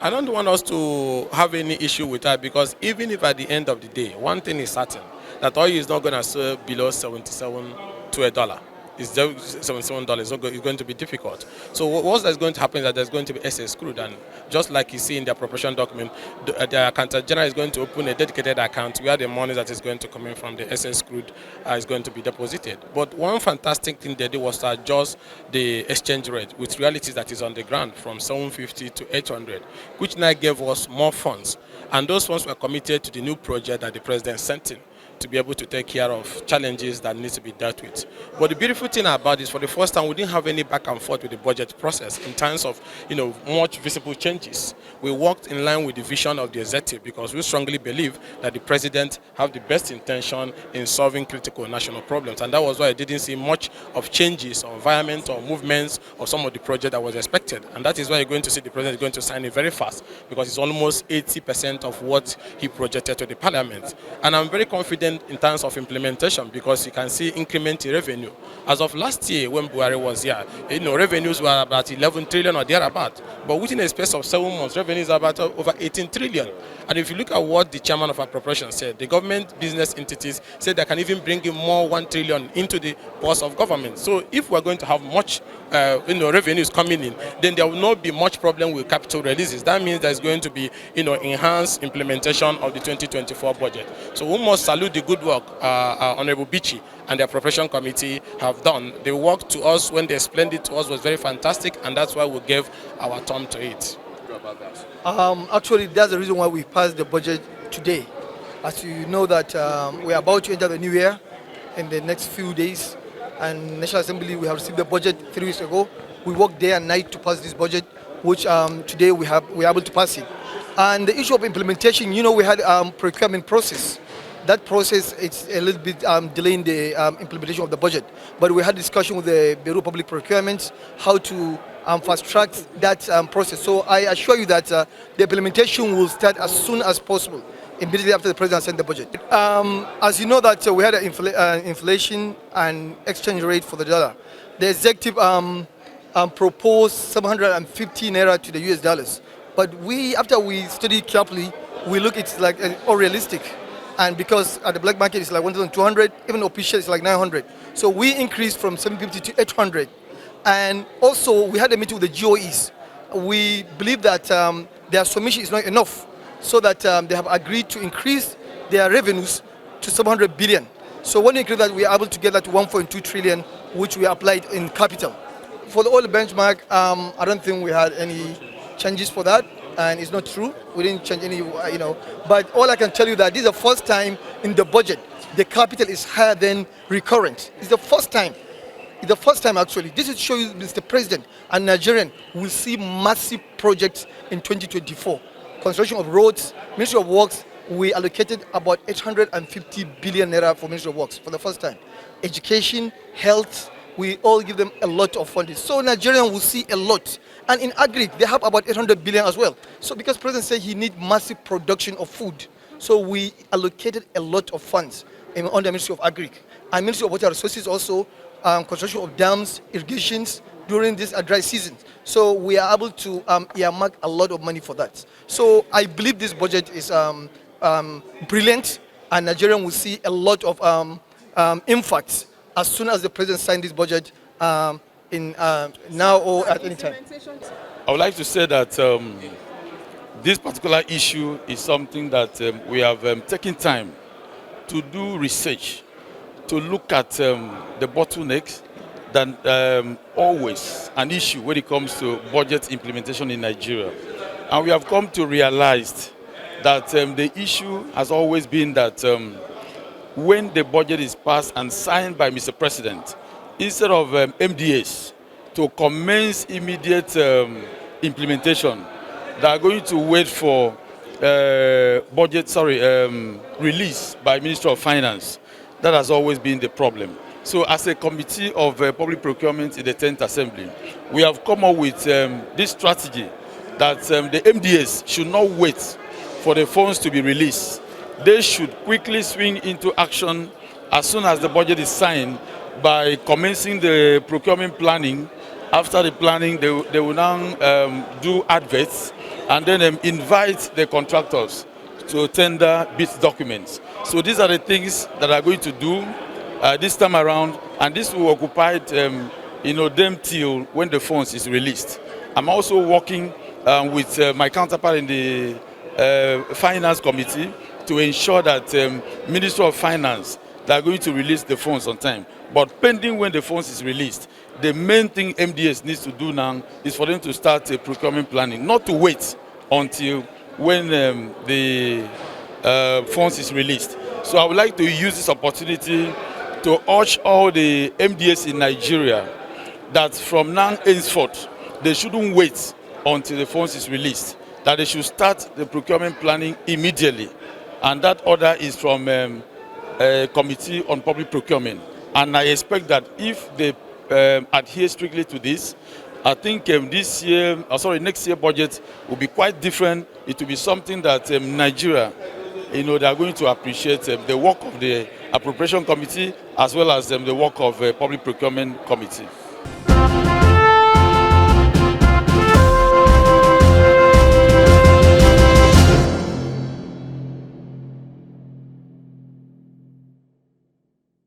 I don't want us to have any issue with that because even if at the end of the day, one thing is certain, that oil is not going to sell below 77 to a dollar. It's $77. It's going to be difficult. So what's that's going to happen is that there's going to be excess crude, and just like you see in the appropriation document, the accountant general is going to open a dedicated account where the money that is going to come in from the excess crude is going to be deposited. But one fantastic thing they did was to adjust the exchange rate with realities that is on the ground from 750 to 800, which now gave us more funds, and those funds were committed to the new project that the president sent in, to be able to take care of challenges that need to be dealt with. But the beautiful thing about this, for the first time, we didn't have any back and forth with the budget process in terms of, much visible changes. We worked in line with the vision of the executive because we strongly believe that the president have the best intention in solving critical national problems. And that was why I didn't see much of changes or environment or movements of some of the project that was expected. And that is why you're going to see the president is going to sign it very fast because it's almost 80% of what he projected to the parliament. And I'm very confident in terms of implementation because you can see increment in revenue. As of last year when Buhari was here, revenues were about 11 trillion or thereabout. But within a space of 7 months, revenues are about over 18 trillion. And if you look at what the chairman of appropriations said, the government business entities said they can even bring in more 1 trillion into the purse of government. So if we're going to have much revenues coming in, then there will not be much problem with capital releases. That means there's going to be enhanced implementation of the 2024 budget. So we must salute the good work Honorable Bichi and the appropriation committee have done. The work to us when they explained it to us was very fantastic, and that's why we gave our thumb to it. Actually, that's the reason why we passed the budget today. As you know that we are about to enter the new year in the next few days, and National Assembly, we have received the budget 3 weeks ago. We worked day and night to pass this budget, which today we are able to pass it. And the issue of implementation, we had procurement process. That process, it's a little bit delaying the implementation of the budget. But we had discussion with the Bureau of Public Procurement how to fast track that process. So I assure you that the implementation will start as soon as possible, immediately after the president sent the budget. As you know that we had an inflation and exchange rate for the dollar. The executive proposed 750 naira to the US dollars. But after we studied carefully, we look it's like unrealistic. And because at the black market it's like 1,200, even official it's like 900. So we increased from 750 to 800. And also we had a meeting with the GOEs. We believe that their submission is not enough, so that they have agreed to increase their revenues to 700 billion. So when we increase that, we are able to get that to 1.2 trillion, which we applied in capital. For the oil benchmark, I don't think we had any changes for that. And it's not true. We didn't change any, But all I can tell you that this is the first time in the budget the capital is higher than recurrent. It's the first time. It's the first time actually. This is to show you, Mr. President and Nigerian will see massive projects in 2024. Construction of roads, Ministry of Works, we allocated about 850 billion naira for Ministry of Works for the first time. Education, health, we all give them a lot of funding. So Nigerian will see a lot. And in agri, they have about 800 billion as well. So because President said he needs massive production of food, so we allocated a lot of funds under the Ministry of Agri. And Ministry of Water Resources also, construction of dams, irrigations during this dry season. So we are able to earmark a lot of money for that. So I believe this budget is brilliant, and Nigerian will see a lot of impact as soon as the President signed this budget now or at any time. I would like to say that this particular issue is something that we have taken time to do research, to look at the bottlenecks that always an issue when it comes to budget implementation in Nigeria. And we have come to realize that the issue has always been that when the budget is passed and signed by Mr. President, instead of MDAs to commence immediate implementation, they are going to wait for release by Minister of Finance. That has always been the problem. So as a committee of public procurement in the 10th Assembly, we have come up with this strategy that the MDAs should not wait for the funds to be released. They should quickly swing into action as soon as the budget is signed by commencing the procurement planning After the planning, they will now do adverts and then invite the contractors to tender bid documents. So these are the things that are going to do this time around, and this will occupy them till when the funds is released. I'm also working with my counterpart in the Finance Committee to ensure that Ministry of Finance, they are going to release the funds on time. But pending when the funds is released, the main thing MDS needs to do now is for them to start procurement planning, not to wait until when the funds is released. So I would like to use this opportunity to urge all the MDS in Nigeria that from now henceforth, they shouldn't wait until the funds is released, that they should start the procurement planning immediately. And that order is from a Committee on Public Procurement. And I expect that if they adhere strictly to this, I think next year budget will be quite different. It will be something that Nigeria, they are going to appreciate the work of the Appropriation Committee as well as the work of Public Procurement Committee.